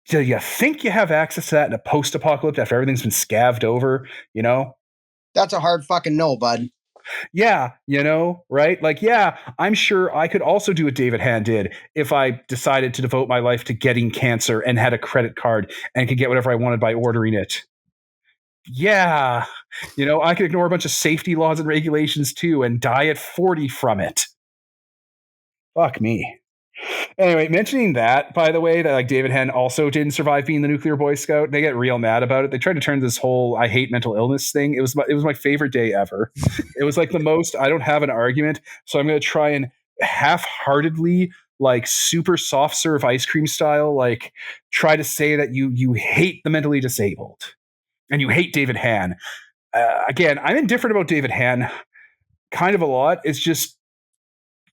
Do you think you have access to that in a post-apocalypse after everything's been scavved over, you know? That's a hard fucking no, bud. Yeah, you know, right? Like, yeah, I'm sure I could also do what David Hann did if I decided to devote my life to getting cancer and had a credit card and could get whatever I wanted by ordering it. Yeah, you know, I could ignore a bunch of safety laws and regulations too and die at 40 from it. Fuck me. Anyway, mentioning that, by the way, that like David Hann also didn't survive being the nuclear Boy Scout. They get real mad about it. They tried to turn this whole "I hate mental illness" thing. It was my favorite day ever. It was like the most. I don't have an argument, so I'm going to try and half-heartedly, like super soft serve ice cream style, like try to say that you hate the mentally disabled and you hate David Hann. Again, I'm indifferent about David Hann kind of a lot. It's just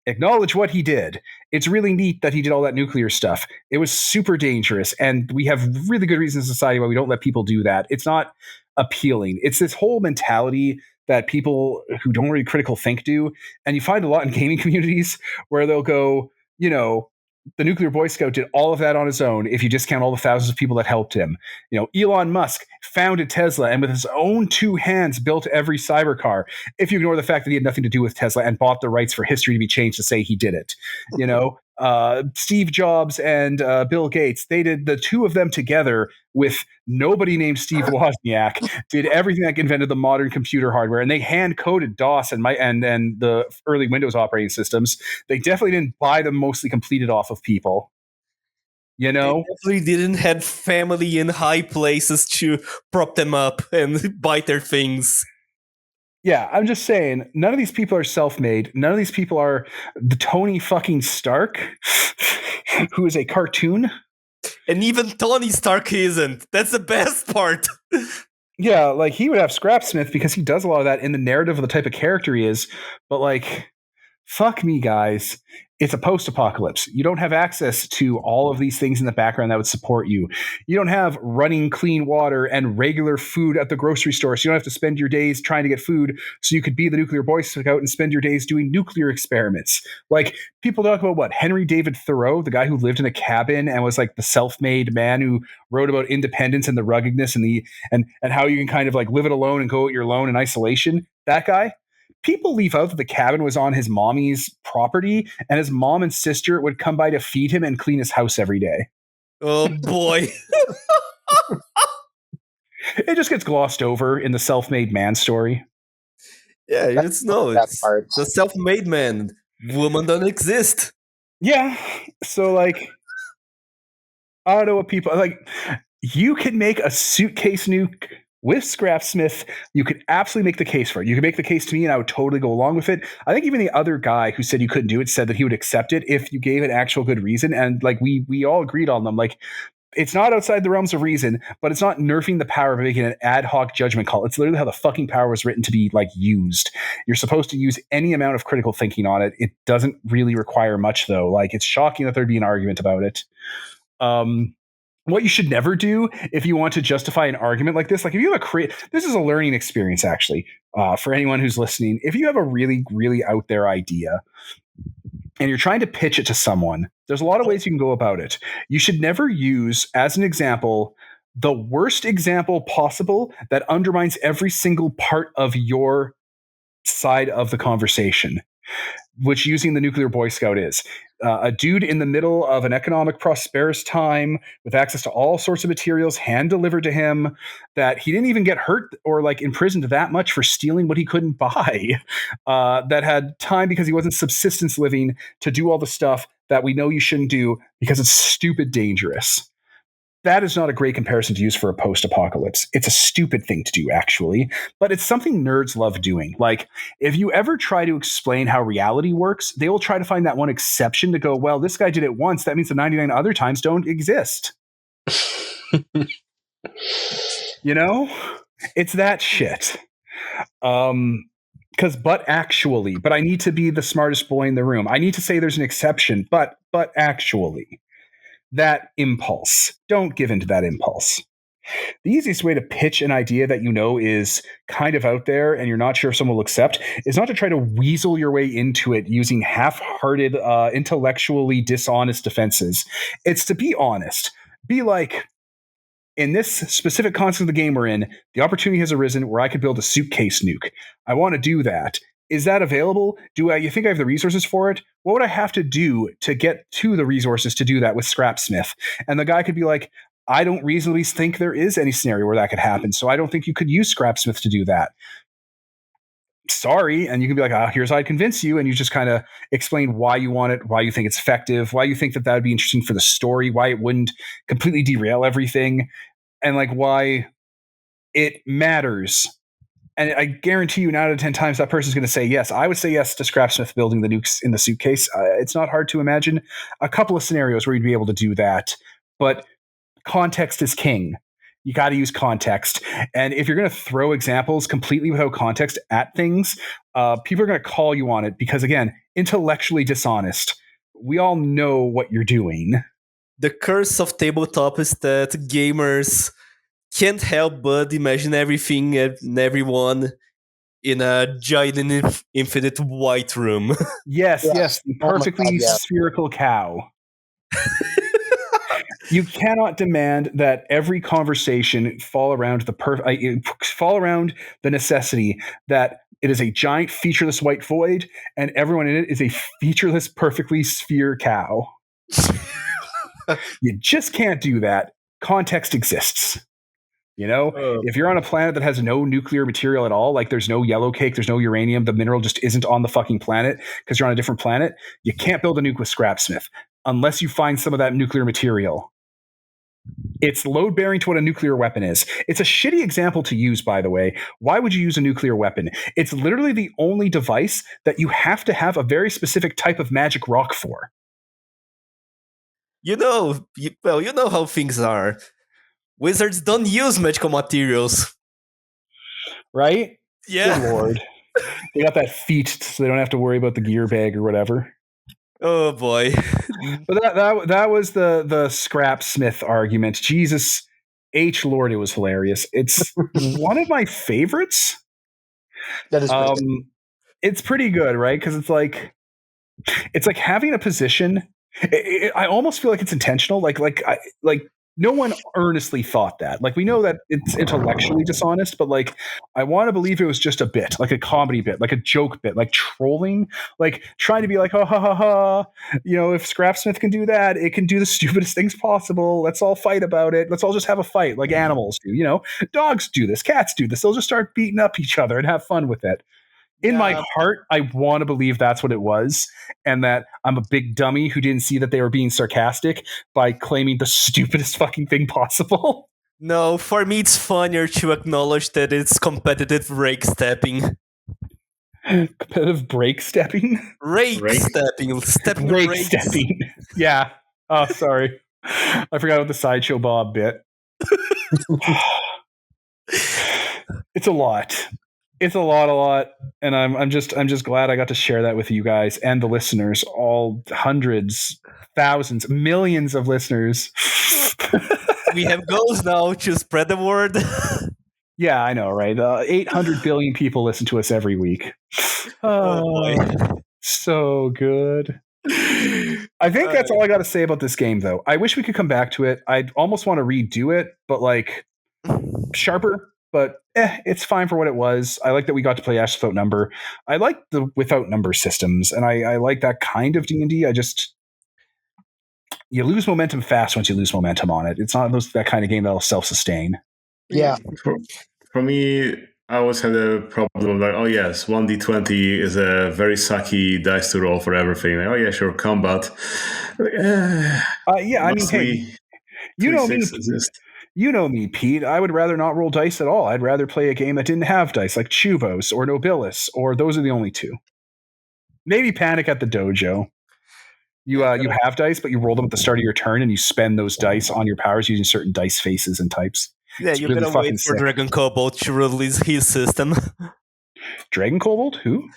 acknowledge what he did. It's really neat that he did all that nuclear stuff. It was super dangerous, and we have really good reasons in society why we don't let people do that. It's not appealing. It's this whole mentality that people who don't really critical think do, and you find a lot in gaming communities where they'll go, you know, the nuclear Boy Scout did all of that on his own if you discount all the thousands of people that helped him. You know, Elon Musk founded Tesla and with his own two hands built every cyber car, if you ignore the fact that he had nothing to do with Tesla and bought the rights for history to be changed to say he did it. You know, Steve Jobs and Bill Gates, they did, the two of them together with nobody named Steve Wozniak, did everything that invented the modern computer hardware, and they hand-coded DOS and the early Windows operating systems. They definitely didn't buy them mostly completed off of people. You know? They definitely didn't have family in high places to prop them up and buy their things. Yeah, I'm just saying, none of these people are self-made. None of these people are the Tony fucking Stark, who is a cartoon. And even Tony Stark isn't. That's the best part. Yeah, like he would have Scrapsmith because he does a lot of that in the narrative of the type of character he is. But like, fuck me, guys. It's a post-apocalypse. You don't have access to all of these things in the background that would support you. You don't have running clean water and regular food at the grocery store. So you don't have to spend your days trying to get food so you could be the nuclear Boy Scout and spend your days doing nuclear experiments. Like, people talk about what? Henry David Thoreau, the guy who lived in a cabin and was like the self-made man who wrote about independence and the ruggedness and how you can kind of like live it alone and go it your alone in isolation. That guy. People leave out that the cabin was on his mommy's property and his mom and sister would come by to feed him and clean his house every day. Oh, boy. It just gets glossed over in the self-made man story. Yeah, it's the self-made man. Woman don't exist. Yeah. So, like, I don't know what people... Like, you can make a suitcase nuke with Scrapsmith. You could absolutely make the case for it. You could make the case to me and I would totally go along with it. I think even the other guy who said you couldn't do it said that he would accept it if you gave an actual good reason. And like we all agreed on them. Like, It's not outside the realms of reason, but it's not nerfing the power by making an ad hoc judgment call. It's literally how the fucking power was written to be like used. You're supposed to use any amount of critical thinking on it. It doesn't really require much, though. Like, it's shocking that there'd be an argument about it. What you should never do if you want to justify an argument like this, like if you have this is a learning experience, actually, for anyone who's listening. If you have a really, really out there idea and you're trying to pitch it to someone, there's a lot of ways you can go about it. You should never use, as an example, the worst example possible that undermines every single part of your side of the conversation, which using the nuclear Boy Scout is. A dude in the middle of an economic prosperous time with access to all sorts of materials hand delivered to him, that he didn't even get hurt or like imprisoned that much for stealing what he couldn't buy, that had time because he wasn't subsistence living to do all the stuff that we know you shouldn't do because it's stupid dangerous. That is not a great comparison to use for a post-apocalypse. It's a stupid thing to do, actually, but it's something nerds love doing. Like, if you ever try to explain how reality works, they will try to find that one exception to go, well, this guy did it once. That means the 99 other times don't exist. You know? It's that shit. Because, but I need to be the smartest boy in the room. I need to say there's an exception, but actually. That impulse. Don't give in to that impulse. The easiest way to pitch an idea that you know is kind of out there and you're not sure if someone will accept is not to try to weasel your way into it using half-hearted, intellectually dishonest defenses. It's to be honest. Be like, in this specific concept of the game we're in, the opportunity has arisen where I could build a suitcase nuke. I want to do that. Is that available? You think I have the resources for it? What would I have to do to get to the resources to do that with Scrapsmith? And the guy could be like, I don't reasonably think there is any scenario where that could happen, so I don't think you could use Scrapsmith to do that. Sorry. And you can be like, here's how I convince you. And you just kind of explain why you want it, why you think it's effective, why you think that would be interesting for the story, why it wouldn't completely derail everything, and like why it matters. And I guarantee you 9 out of 10 times that person's going to say yes. I would say yes to Scrapsmith building the nukes in the suitcase. It's not hard to imagine a couple of scenarios where you'd be able to do that. But context is king. You got to use context. And if you're going to throw examples completely without context at things, people are going to call you on it because, again, intellectually dishonest. We all know what you're doing. The curse of tabletop is that gamers can't help but imagine everything and everyone in a giant infinite white room. Yes, the perfectly spherical cow. You cannot demand that every conversation fall around the necessity that it is a giant featureless white void and everyone in it is a featureless perfectly sphere cow. You just can't do that. Context exists. You know, if you're on a planet that has no nuclear material at all, like there's no yellow cake, there's no uranium, the mineral just isn't on the fucking planet because you're on a different planet, you can't build a nuke with Scrapsmith unless you find some of that nuclear material. It's load bearing to what a nuclear weapon is. It's a shitty example to use, by the way. Why would you use a nuclear weapon? It's literally the only device that you have to have a very specific type of magic rock for. You know how things are. Wizards don't use magical materials. Right? Yeah. Good Lord. They got that feat, so they don't have to worry about the gear bag or whatever. Oh, boy. But that was the Scrapsmith argument. Jesus H. Lord, it was hilarious. It's one of my favorites. That is it's pretty good, right? Because it's like having a position. I almost feel like it's intentional. Like no one earnestly thought that. Like, we know that it's intellectually dishonest, but like, I want to believe it was just a bit, like a comedy bit, like a joke bit, like trolling, like trying to be like, oh, ha, ha, ha. You know, if Scrapsmith can do that, it can do the stupidest things possible. Let's all fight about it. Let's all just have a fight like animals do. You know, dogs do this, cats do this. They'll just start beating up each other and have fun with it. In my heart, I want to believe that's what it was, and that I'm a big dummy who didn't see that they were being sarcastic by claiming the stupidest fucking thing possible. No, for me, it's funnier to acknowledge that it's competitive rake stepping. Competitive break stepping? Rake stepping. Stepping rake rakes. stepping. Yeah. Oh, sorry. I forgot about the Sideshow Bob bit. It's a lot. It's a lot, and I'm just glad I got to share that with you guys and the listeners, all hundreds, thousands, millions of listeners. We have goals now to spread the word. Yeah, I know, right? 800 billion people listen to us every week. Oh boy. So good. I think that's all I got to say about this game, though. I wish we could come back to it. I almost want to redo it, but like sharper. But it's fine for what it was. I like that we got to play Ash Without Number. I like the without number systems, and I like that kind of D&D. You lose momentum fast once you lose momentum on it. It's not that kind of game that'll self-sustain. Yeah. For me, I always had a problem of like, oh yes, 1d20 is a very sucky dice to roll for everything. Like, oh yeah, sure, combat. Like, yeah, I mean, hey, you know me. You know me, Pete. I would rather not roll dice at all. I'd rather play a game that didn't have dice, like Chuvos or Nobilis, or those are the only two. Maybe Panic at the Dojo. You have dice, but you roll them at the start of your turn, and you spend those dice on your powers using certain dice faces and types. Yeah, you really gotta wait for Dragon Kobold to release his system. Dragon Kobold? Who?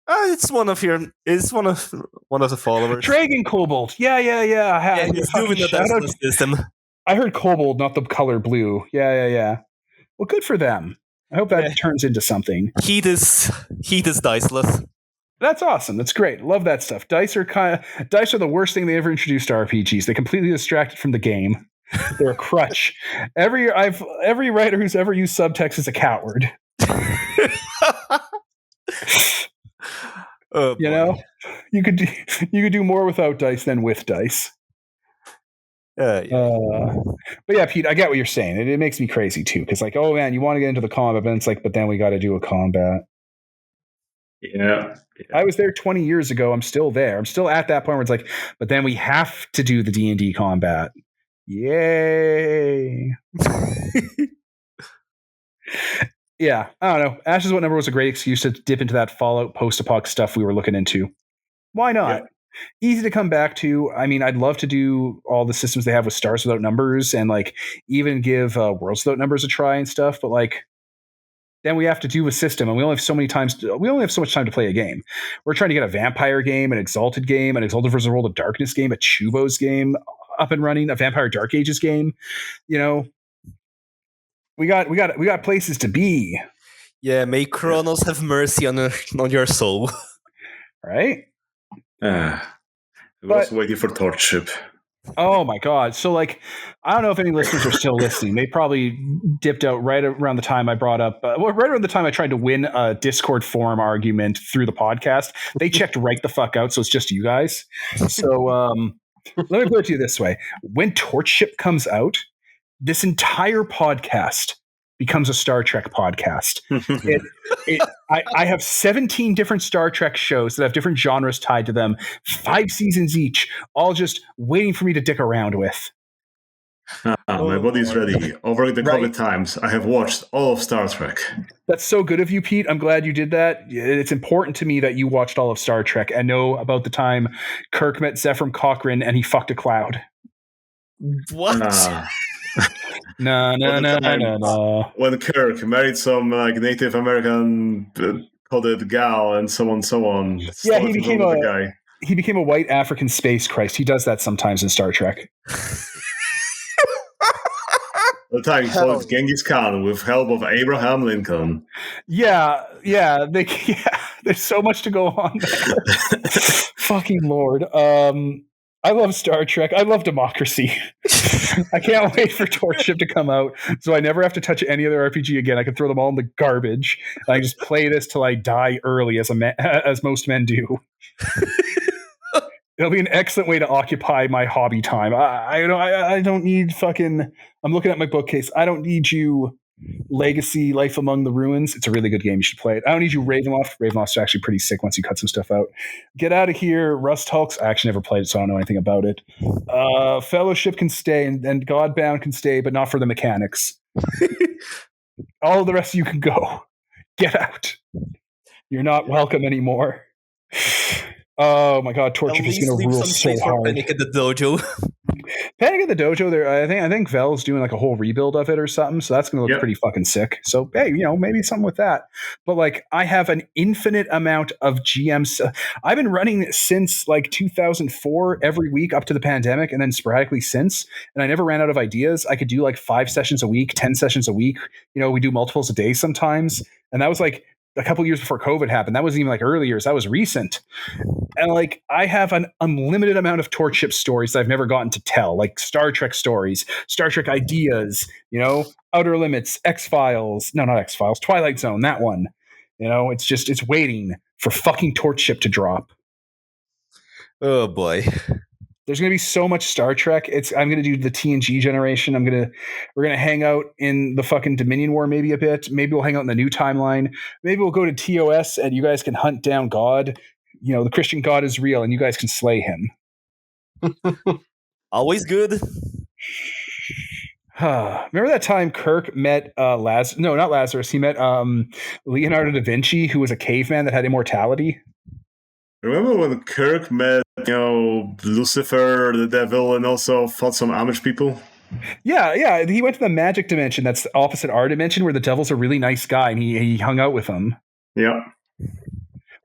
It's one of the followers. Dragon Kobold. Yeah. He's doing the system. I heard Kobold, not the color blue. Yeah. Well, good for them. I hope that turns into something. Heat is diceless. That's awesome. That's great. Love that stuff. Dice are the worst thing they ever introduced to RPGs. They completely distracted from the game. They're a crutch. Every writer who's ever used subtext is a coward. Oh, you know, you could do more without dice than with dice. Yeah. But yeah, Pete, I get what you're saying. It makes me crazy too, because like, oh man, you want to get into the combat, but it's like, but then we got to do a combat. Yeah. I was there 20 years ago. I'm still there. I'm still at that point where it's like, but then we have to do the D&D combat. Yay. Yeah, I don't know. Ashes What Number was a great excuse to dip into that Fallout post-apoc stuff we were looking into. Why not? Yeah. Easy to come back to. I mean, I'd love to do all the systems they have with Stars Without Numbers and like even give Worlds Without Numbers a try and stuff, but like then we have to do a system, and we only have so much time to play a game. We're trying to get a vampire game, an Exalted versus World of Darkness game, a Chuvos game up and running, a Vampire Dark Ages game. You know, we got places to be. Yeah, may Kronos have mercy on your soul. I Right? was waiting for Torch Ship. Oh my God. So like, I don't know if any listeners are still listening. They probably dipped out right around the time I brought up, right around the time I tried to win a Discord forum argument through the podcast. They checked right the fuck out. So it's just you guys. So let me put it to you this way. When Torch Ship comes out, this entire podcast becomes a Star Trek podcast. I have 17 different Star Trek shows that have different genres tied to them, 5 seasons each, all just waiting for me to dick around with. My body's ready. Over the COVID times, I have watched all of Star Trek. That's so good of you, Pete. I'm glad you did that. It's important to me that you watched all of Star Trek and know about the time Kirk met Zefram Cochrane and he fucked a cloud. What? No. When Kirk married some like Native American coded gal and so on. Yeah, he became a white African space Christ. He does that sometimes in Star Trek. The time he fought Genghis Khan with help of Abraham Lincoln. Yeah. There's so much to go on there. Fucking Lord. I love Star Trek. I love democracy. I can't wait for Torch Ship to come out, so I never have to touch any other RPG again. I can throw them all in the garbage. And I just play this till I die early, as most men do. It'll be an excellent way to occupy my hobby time. I don't need fucking. I'm looking at my bookcase. I don't need you. Legacy, Life Among the Ruins. It's a really good game. You should play it. I don't need you, Ravenloft. Ravenloft's actually pretty sick once you cut some stuff out. Get out of here. Rust Hulks. I actually never played it, so I don't know anything about it. Fellowship can stay, and Godbound can stay, but not for the mechanics. All of the rest of you can go. Get out. You're not welcome anymore. Oh my god, Torchic At is least going to leave rule some so space for hard. Panic at the dojo. Panic at the Dojo, there. I think Vel's doing like a whole rebuild of it or something, so that's going to look pretty fucking sick. So hey, maybe something with that. But like, I have an infinite amount of GMs. I've been running since like 2004 every week up to the pandemic, and then sporadically since. And I never ran out of ideas. I could do like 5 sessions a week, 10 sessions a week. We do multiples a day sometimes, and that was like a couple years before COVID happened. That wasn't even like early years. That was recent. And like, I have an unlimited amount of Torch ship stories that I've never gotten to tell, like Star Trek stories, Star Trek ideas, Outer Limits, X-Files, no, not X-Files, Twilight Zone, that one. It's waiting for fucking Torch ship to drop. Oh boy. There's going to be so much Star Trek. I'm going to do the TNG generation. We're going to hang out in the fucking Dominion War maybe a bit. Maybe we'll hang out in the new timeline. Maybe we'll go to TOS and you guys can hunt down God. The Christian God is real and you guys can slay him. Always good. Remember that time Kirk met not Lazarus. He met Leonardo da Vinci, who was a caveman that had immortality. Remember when Kirk met, Lucifer, the devil, and also fought some Amish people? Yeah. He went to the magic dimension. That's the opposite our dimension, where the devil's a really nice guy, and he hung out with him. Yeah.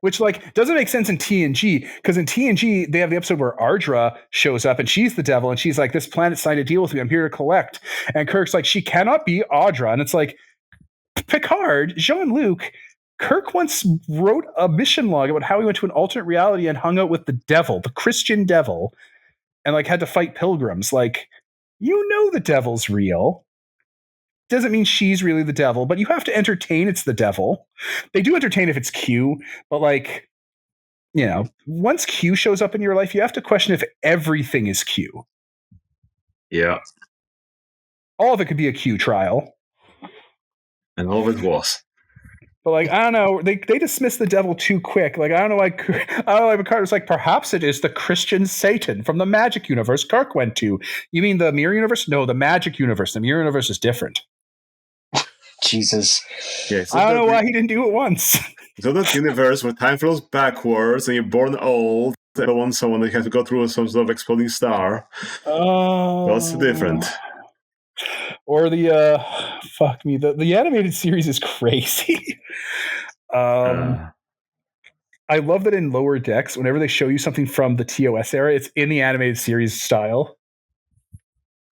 Which doesn't make sense in TNG, because in TNG they have the episode where Ardra shows up and she's the devil, and she's like, "This planet signed a deal with me. I'm here to collect." And Kirk's like, "She cannot be Audra," and it's like, Picard, Jean-Luc. Kirk once wrote a mission log about how he went to an alternate reality and hung out with the devil, the Christian devil, and had to fight pilgrims. The devil's real. Doesn't mean she's really the devil, but you have to entertain it's the devil. They do entertain if it's Q, but once Q shows up in your life, you have to question if everything is Q. Yeah. All of it could be a Q trial. And all of it was. But I don't know, they dismiss the devil too quick. I don't know why Picard was like, perhaps it is the Christian Satan from the magic universe Kirk went to. You mean the mirror universe? No, the magic universe. The mirror universe is different. Jesus. Yeah, so I don't know why he didn't do it once. So that universe where time flows backwards and you're born old, and someone that has to go through some sort of exploding star. What's the difference? Or the fuck me, the animated series is crazy. I love that in Lower Decks, whenever they show you something from the TOS era, it's in the animated series style.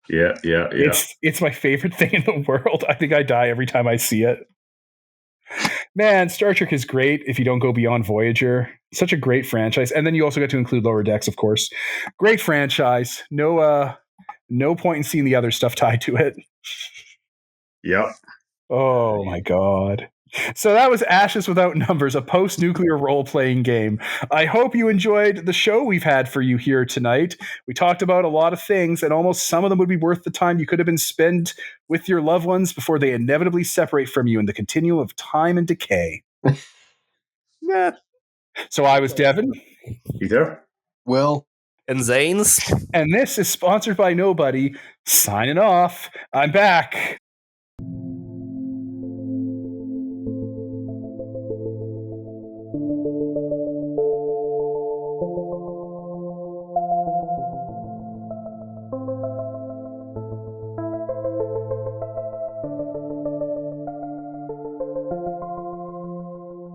Yeah. It's my favorite thing in the world. I think I die every time I see it. Man, Star Trek is great if you don't go beyond Voyager. Such a great franchise. And then you also get to include Lower Decks, of course. Great franchise. No point in seeing the other stuff tied to it. Yep. Oh my god. So that was Ashes Without Numbers, a post-nuclear role-playing game. I hope you enjoyed the show we've had for you here tonight. We talked about a lot of things, and almost some of them would be worth the time you could have been spent with your loved ones before they inevitably separate from you in the continuum of time and decay. So I was Devin. Peter. Will. And Zanes. And this is sponsored by Nobody. Signing off. I'm back.